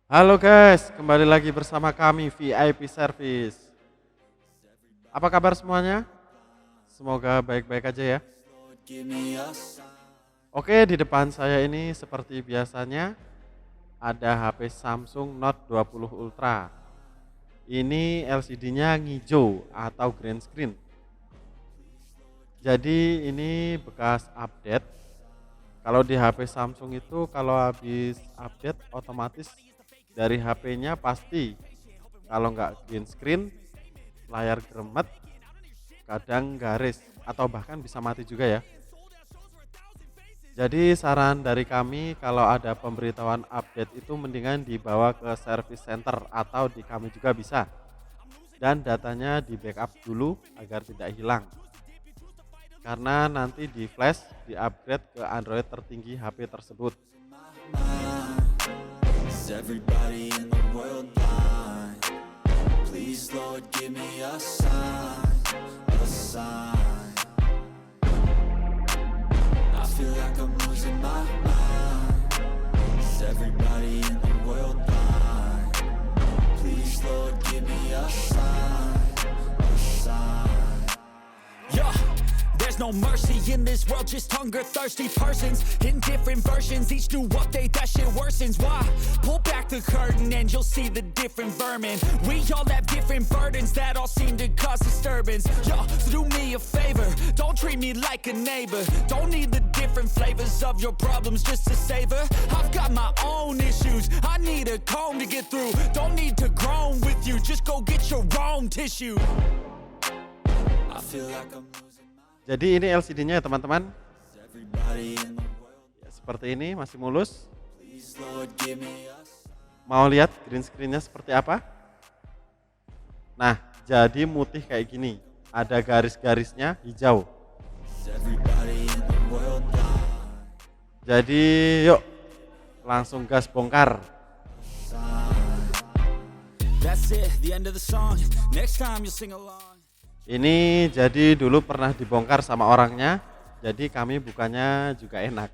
Halo guys, kembali lagi bersama kami VIP Service. Apa kabar semuanya? Semoga baik-baik aja ya. Oke, di depan saya ini seperti biasanya ada HP Samsung Note 20 Ultra. Ini LCD-nya hijau atau green screen. Jadi ini bekas update. Kalau di HP Samsung itu kalau habis update otomatis dari HP-nya pasti kalau nggak green screen, layar geremet, kadang garis atau bahkan bisa mati juga ya. Jadi saran dari kami kalau ada pemberitahuan update itu mendingan dibawa ke service center atau di kami juga bisa. Dan datanya di backup dulu agar tidak hilang. Karena nanti di flash, di upgrade ke Android tertinggi HP tersebut. Everybody in the world blind. Please Lord give me a sign, a sign. I feel like I'm losing my mind. Is everybody in the world blind? Please Lord give me a sign, a sign. Yeah. There's no mercy in this world, just hunger-thirsty persons in different versions, each new update, that shit worsens. Why? Pull back the curtain and you'll see the different vermin. We all have different burdens that all seem to cause disturbance. Yo, so do me a favor, don't treat me like a neighbor. Don't need the different flavors of your problems just to savor. I've got my own issues, I need a comb to get through. Don't need to groan with you, just go get your own tissue. I feel like I'm Jadi ini LCD-nya ya teman-teman. Ya, seperti ini masih mulus. Mau lihat green screen-nya seperti apa? Nah, jadi mutih kayak gini. Ada garis-garisnya hijau. Jadi yuk langsung gas bongkar. Ini jadi dulu pernah dibongkar sama orangnya, jadi kami bukannya juga enak.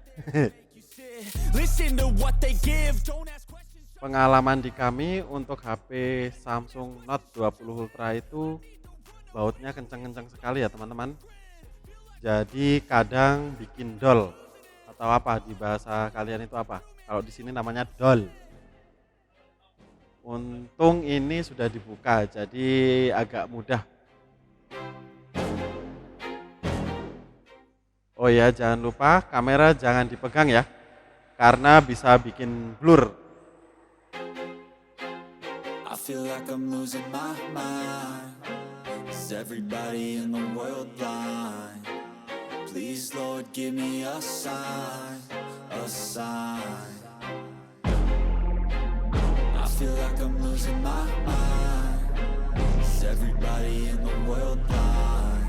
Pengalaman di kami untuk HP Samsung Note 20 Ultra itu bautnya kenceng-kenceng sekali ya teman-teman. Jadi kadang bikin dol atau apa di bahasa kalian itu apa? Kalau di sini namanya dol. Untung ini sudah dibuka, jadi agak mudah. Oh ya, jangan lupa kamera jangan dipegang ya, karena bisa bikin blur. I feel like I'm losing my mind. Is everybody in the world blind? Please Lord give me a sign, a sign. I feel like I'm losing my mind. Is everybody in the world blind?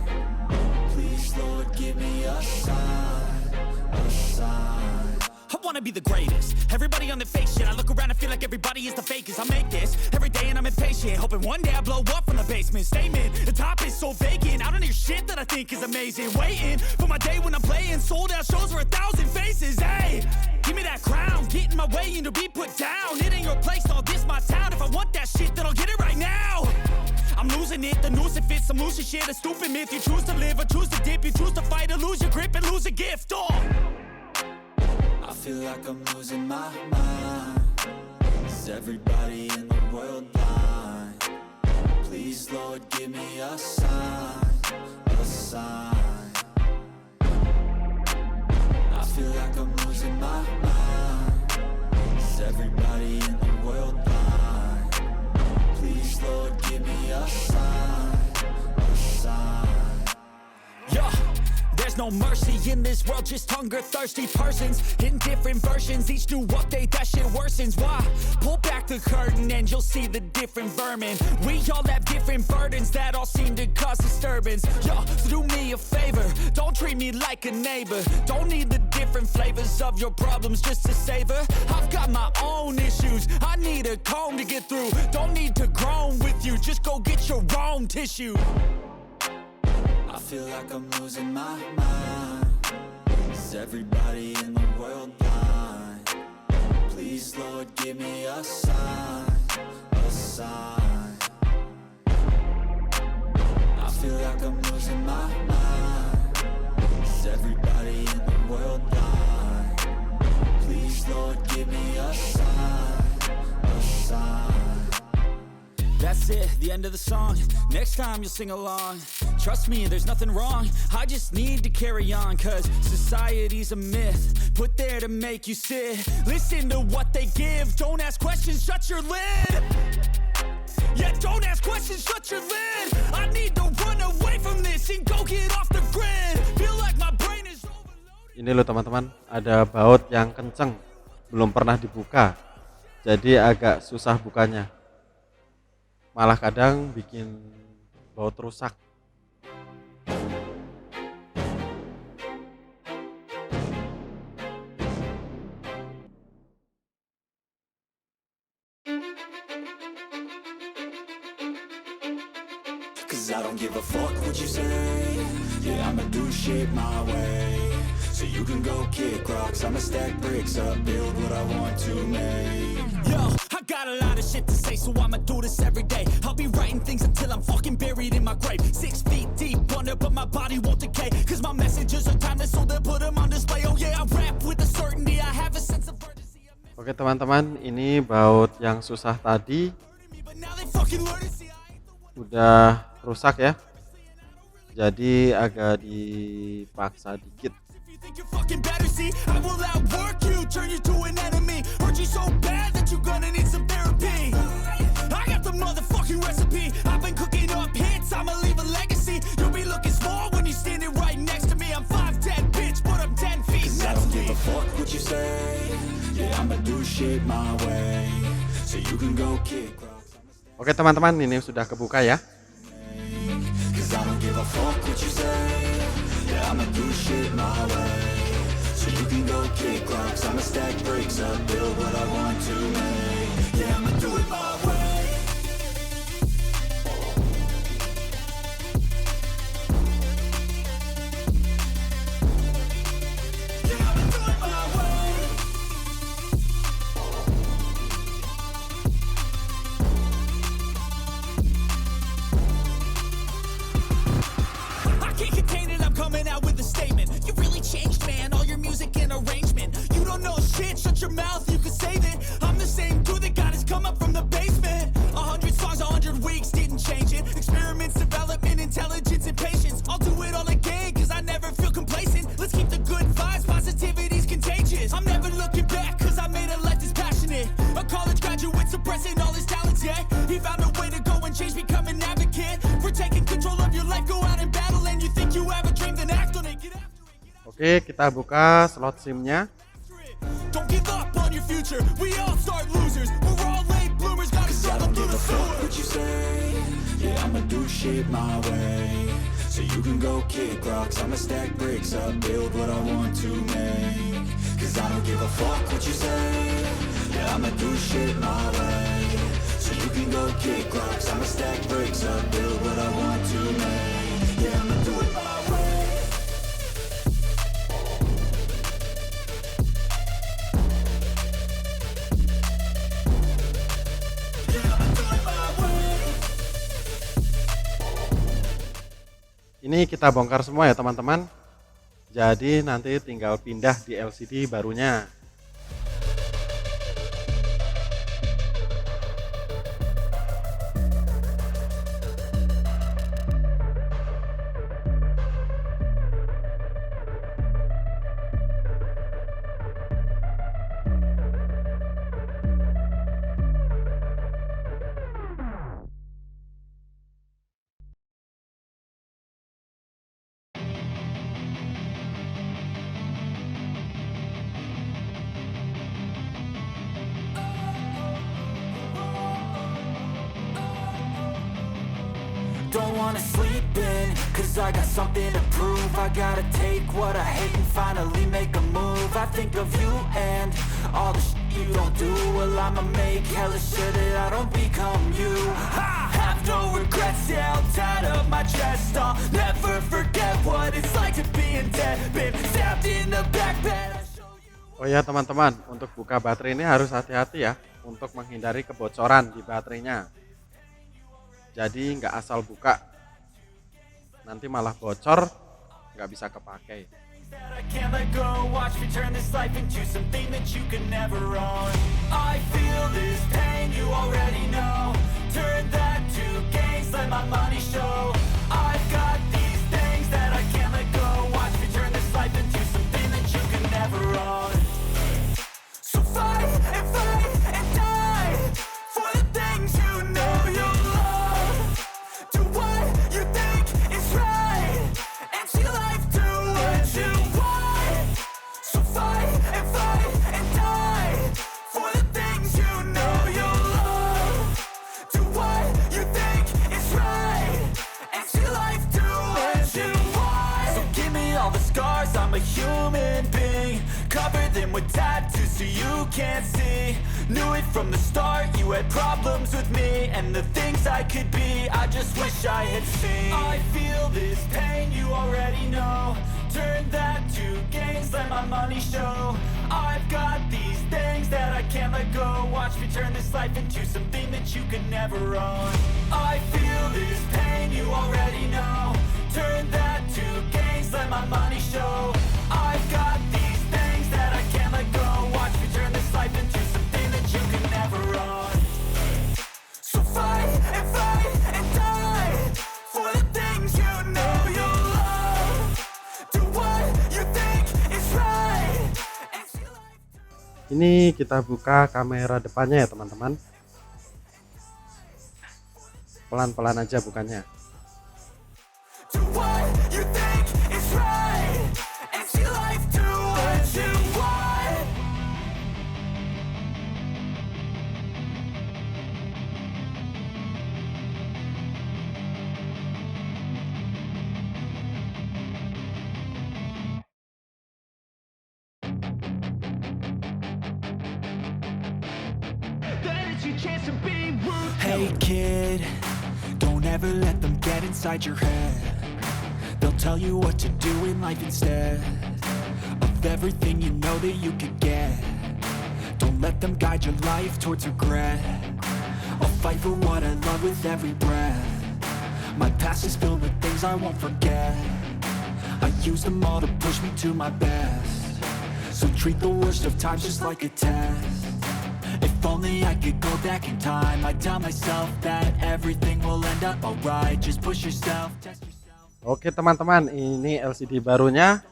Please Lord give me a sign, a sign. I wanna be the greatest. Everybody on the fake shit. I look around and feel like everybody is the fakest. I make this every day and I'm impatient, hoping one day I blow up from the basement. Statement, the top is so vacant. I don't hear shit that I think is amazing. Waiting for my day when I'm playing sold out shows for 1,000 faces. Hey, give me that crown, get in my way and to be put down. It ain't your place, all this my town. If I want that shit, then I'll get it right now. I'm losing it, the noose it fits, I'm losing shit, a stupid myth. You choose to live or choose to dip, you choose to fight or lose your grip and lose a gift. Oh, I feel like I'm losing my mind. Is everybody in the world blind? Please Lord give me a sign, a sign. I feel like I'm losing my mind. Is everybody in the world blind? Please Lord give me a sign, a sign. Yeah. There's no mercy in this world, just hunger-thirsty persons in different versions, each new update, that shit worsens. Why? Pull back the curtain and you'll see the different vermin. We all have different burdens that all seem to cause disturbance. Yo, so do me a favor, don't treat me like a neighbor. Don't need the different flavors of your problems just to savor. I've got my own issues, I need a comb to get through. Don't need to groan with you, just go get your own tissue. I feel like I'm losing my mind. Is everybody in the world blind? Please Lord give me a sign. sign. I feel like I'm losing my mind. Is everybody in the world blind? Please, Lord, give me a sign, a sign. That's it, the end of the song. Next time you'll sing along. Trust me, there's nothing wrong. I just need to carry on, cause society's a myth put there to make you sit. Listen to what they give. Don't ask questions, shut your lid. Yeah, don't ask questions, shut your lid. I need to run away from this and go get off the grid. Feel like my brain is overloaded. Ini loh teman-teman, ada baut yang kenceng, belum pernah dibuka, jadi agak susah bukanya. Malah kadang bikin baut rusak. Cause I don't give a fuck what you say. Yeah, I'ma do shit my way. So you can go kick rocks, I'ma stack bricks up, build what I want to make. Yo, I got a lot of shit to say, so I'ma do this every day. I'll be writing things until I'm fucking buried in my grave. 6 feet deep under, but my body won't decay. Cause my messages are timeless, so they'll put them on display. Oh yeah, I rap with a certainty, I have a sense of urgency. Oke teman-teman, ini baut yang susah tadi udah rusak ya. Jadi agak dipaksa dikit. Think you're fucking better, see, I will outwork you, turn you to an enemy. Hurt you so bad that you're gonna need some therapy. I got the motherfucking recipe, I've been cooking up hits, I'ma leave a legacy. You'll be looking small when you're standing right next to me. I'm 5'10", bitch, but I'm 10 feet. Cause I don't give a fuck what you say. Yeah, I'ma do shit my way. So you can go kick rocks. Oke teman-teman, ini sudah kebuka ya. Cause I don't give a fuck what you say. Yeah, I'ma do shit my way. So you can go kick rocks, I'ma stack bricks up, build what I want to make. Yeah, I'ma do it my way. Yeah, I'ma do it my way. I can't contain it, I'm coming out with a statement. You really changed, man, all your music and arrangement. You don't know shit, shut your mouth, you can save it. I'm the same dude that got his come up from the basement. 100 songs, 100 weeks, didn't change it. Experiments, development, intelligence, and patience. I'll do it all again, cause I never feel complacent. Let's keep the good vibes, positivity's contagious. I'm never looking back, cause I made a life that's passionate. A college graduate suppressing all his talents, yeah. He found a way to go and change, become an advocate. For taking control of your life, go out and battle. And you think you have a dream, then act on it, get after it. Oke, kita buka slot SIM-nya. Don't give up on your future. We all start losers. We're all late bloomers. Gotta struggle through the sewer. What you say? Yeah, I'ma do shit my way. So you can go kick rocks, I'ma stack bricks up, build what I want to make. Cause I don't give a fuck what you say. Yeah, I'ma do shit my way. So you can go kick rocks, I'ma stack bricks up, build what I want to make. Yeah, I'ma do it my way. Ini kita bongkar semua ya teman-teman. Jadi nanti tinggal pindah di LCD barunya. Don't wanna sleep in, cause I got something to prove. I gotta take what I hate and finally make a move. I think of you and all the shit you don't do. Well, I'ma make hella sure that I don't become you. I have no regrets, yeah, I'll tie up my chest. I'll never forget what it's like to be in debt. Been stabbed in the back bed. Oh ya teman-teman, untuk buka baterai ini harus hati-hati ya, untuk menghindari kebocoran di baterainya. Jadi nggak asal buka, nanti malah bocor, nggak bisa kepakai. That I can't let go. Watch me turn this life into something that you can never own. I feel this pain, you already know. Turn that to gains, let my money show. I've got these things that I can't let go. Watch me turn this life into something that you can never own. So fight and die for the things you know you love. Do what you think is right and see life do what you want. So fight and die for the things you know you love. Do what you think is right and see life do what you want. So give me all the scars, I'm a human being. Cover them with tattoos so you can't see. Knew it from the start, you had problems with me and the things I could be, I just wish I had seen. I feel this pain, you already know. Turn that to gains, let my money show. I've got these things that I can't let go. Watch me turn this life into something that you can never own. I feel this pain, you already know. Turn that to gains, let my money show. I've got these things that I can't let go. Watch me turn this life into something that you can never own. So fight and die for the things you know you love. Do what you think is right and see life. Ini kita buka kamera depannya ya teman-teman. Pelan-pelan aja bukannya. Do what you think is right and see life do what you want. Hey kid, don't ever let them get inside your head. They'll tell you what to do in life instead of everything you know that you could get. Don't let them guide your life towards regret. I'll fight for what I love with every breath. My past is filled with things I won't forget. I use them all to push me to my best. So treat the worst of times just like a test. If only I could go back in time, I'd tell myself that everything will end up alright. Just push yourself, test yourself. Oke teman-teman, ini LCD barunya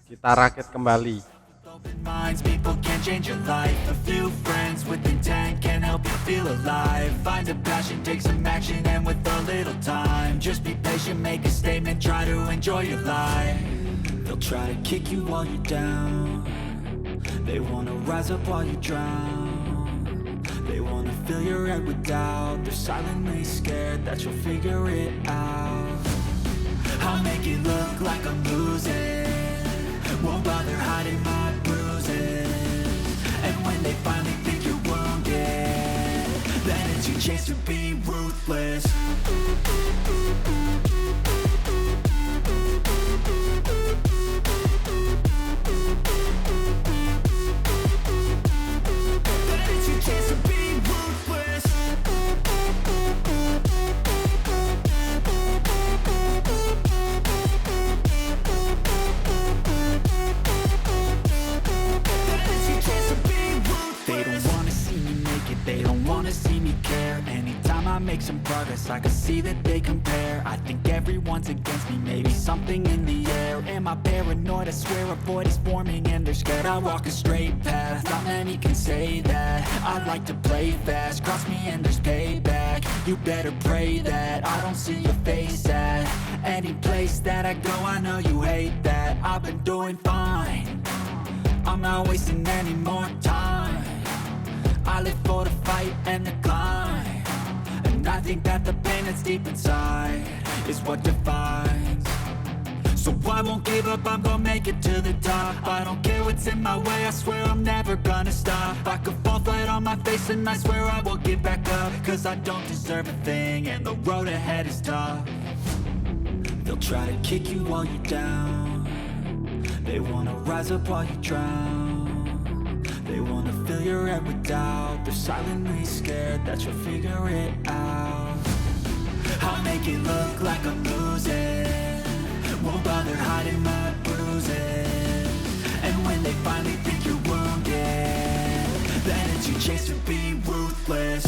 kita rakit kembali. Open minds, people can change your life. A few friends with intent can help you feel alive. Find a passion, take some action, and with a little time, just be patient, make a statement, try to enjoy your life. They'll try to kick you while you're down. They wanna rise up while you drown. They wanna fill your head with doubt. They're silently scared that you'll figure it out. I'll make it look like I'm losing. Won't bother hiding my bruises. And when they finally think you're wounded, then it's your chance to be ruthless. Make some progress, I can see that they compare. I think everyone's against me, maybe something in the air. Am I paranoid? I swear a void is forming and they're scared. I walk a straight path, not many can say that. I like to play fast, cross me and there's payback. You better pray that I don't see your face at any place that I go. I know you hate that. I've been doing fine, I'm not wasting any more time. I live for the fight and the climb. I think that the pain that's deep inside is what defines. So I won't give up, I'm gonna make it to the top. I don't care what's in my way, I swear I'm never gonna stop. I could fall flat on my face and I swear I will get back up. Cause I don't deserve a thing and the road ahead is tough. They'll try to kick you while you're down. They wanna rise up while you drown. They wanna fill figure it without. They're silently scared that you'll figure it out. I'll make it look like I'm losing, won't bother hiding my bruises. And when they finally think you're wounded, then it's your chance to be ruthless.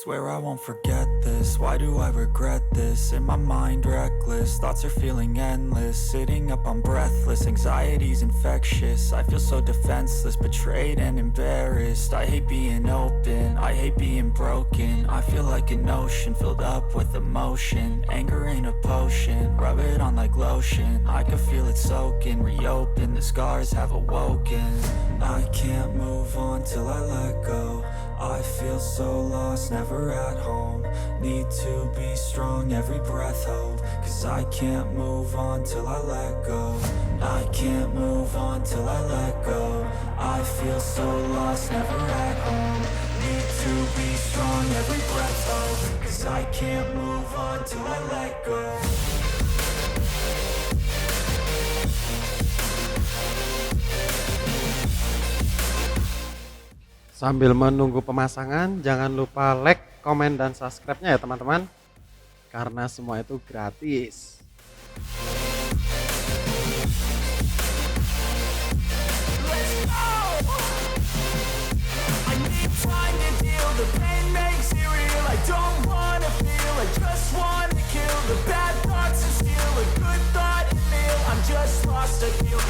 Swear I won't forget this, why do I regret this? In my mind reckless, thoughts are feeling endless. Sitting up, I'm breathless, anxiety's infectious. I feel so defenseless, betrayed and embarrassed. I hate being open, I hate being broken. I feel like an ocean filled up with emotion. Anger ain't a potion, rub it on like lotion. I can feel it soaking, reopen, the scars have awoken. I can't move on till I let go. I feel so lost, never at home. Need to be strong, every breath hope. Cause I can't move on till I let go. I can't move on till I let go. I feel so lost, never at home. Need to be strong, every breath hope. Cause I can't move on till I let go. Sambil menunggu pemasangan, jangan lupa like, komen, dan subscribe-nya ya teman-teman, karena semua itu gratis.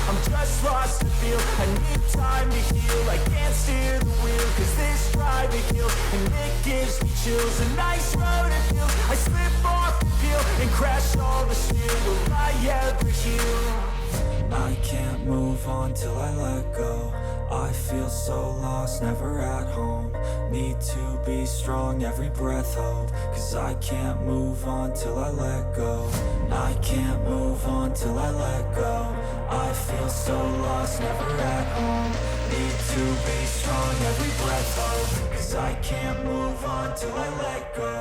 I'm just lost to feel. I need time to heal. I can't steer the wheel, cause this drive it kills. And it gives me chills. A nice road it feels. I slip off the peel and crash all the steel. Will I ever heal? I can't move on till I let go. I feel so lost, never at home. Need to be strong, every breath hope. Cause I can't move on till I let go. I can't move on till I let go. I feel so lost, never at home. Need to be strong, every breath hope. Cause I can't move on till I let go.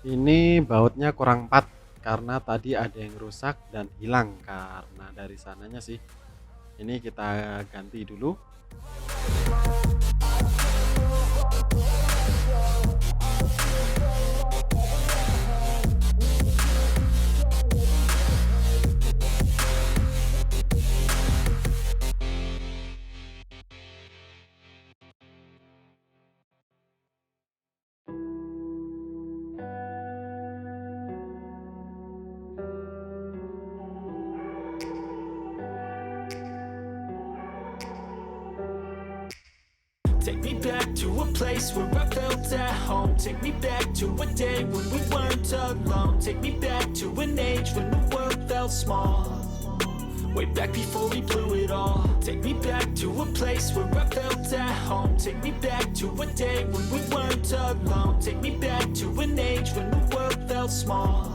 Ini bautnya kurang pas karena tadi ada yang rusak dan hilang karena dari sananya sih. Ini kita ganti dulu. Take me back to a place where I felt at home. Take me back to a day when we weren't alone. Take me back to an age when the world felt small. Way back before we blew it all. Take me back to a place where I felt at home. Take me back to a day when we weren't alone. Take me back to an age when the world felt small.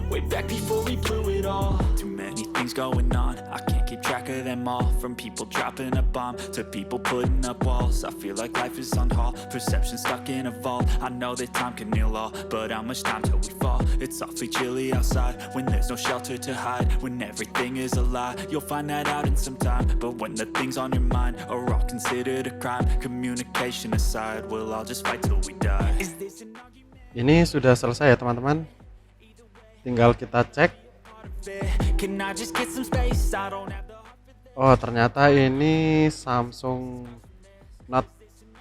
Way back before we blew it all. Too many things going on, I can't keep track of them all. From people dropping a bomb to people putting up walls. I feel like life is on hold, perception stuck in a vault. I know that time can heal all, but how much time till we fall? It's awfully chilly outside when there's no shelter to hide. When everything is a lie, you'll find that out in some time. But when the things on your mind are all considered a crime, communication aside, we'll all just fight till we die. Is this an argument? Ini sudah selesai ya teman-teman, tinggal kita cek. Can I just get some space? I don't have the Oh, ternyata ini Samsung Note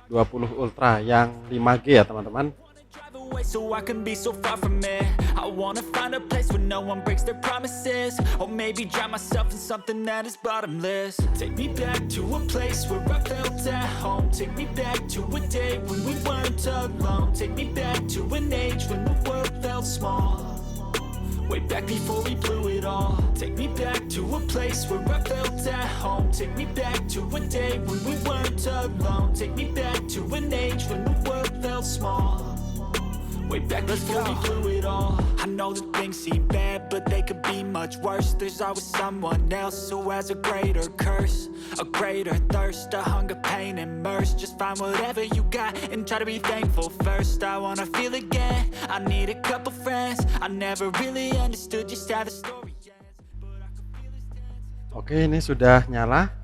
20 Ultra yang 5G ya teman-teman. drive away so I can be so far from it. I wanna find a place where no one breaks their promises, or maybe drown myself in something that is bottomless. Take me back to a place where I felt at home. Take me back to a day when we weren't alone. Take me back to an age when the world felt small, way back before we blew it all. Take me back to a place where I felt at home. Take me back to a day when we weren't alone. Take me back to an age when the world felt small, way back before we blew it all. I know that things seem bad, but they could be much worse. There's always someone else who has a greater curse, a greater thirst, a hunger, pain, and mercy. Just find whatever you got and try to be thankful first. I wanna feel again, I need a couple friends. I never really understood just how the story ends, but I could feel his dance. Oke, ini sudah nyala.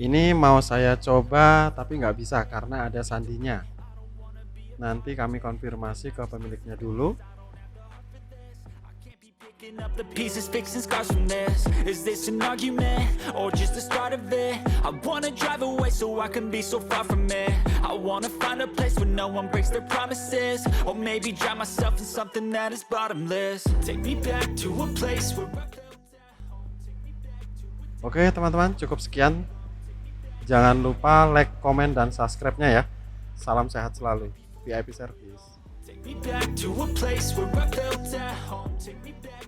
Ini mau saya coba tapi nggak bisa karena ada sandinya. Nanti kami konfirmasi ke pemiliknya dulu. Picking up the pieces, fixing scars from this. Is this an argument or just the start of it? I wanna drive away so I can be so far from it. I wanna find a place where no one breaks their promises, or maybe drown myself in something that is bottomless. Take me back to a place where I felt at home. Take me back to a Oke teman-teman, cukup sekian. Jangan lupa like, komen, dan subscribe-nya ya. Salam sehat selalu. VIP Service. Take me back to a place where I felt at home. Take me back.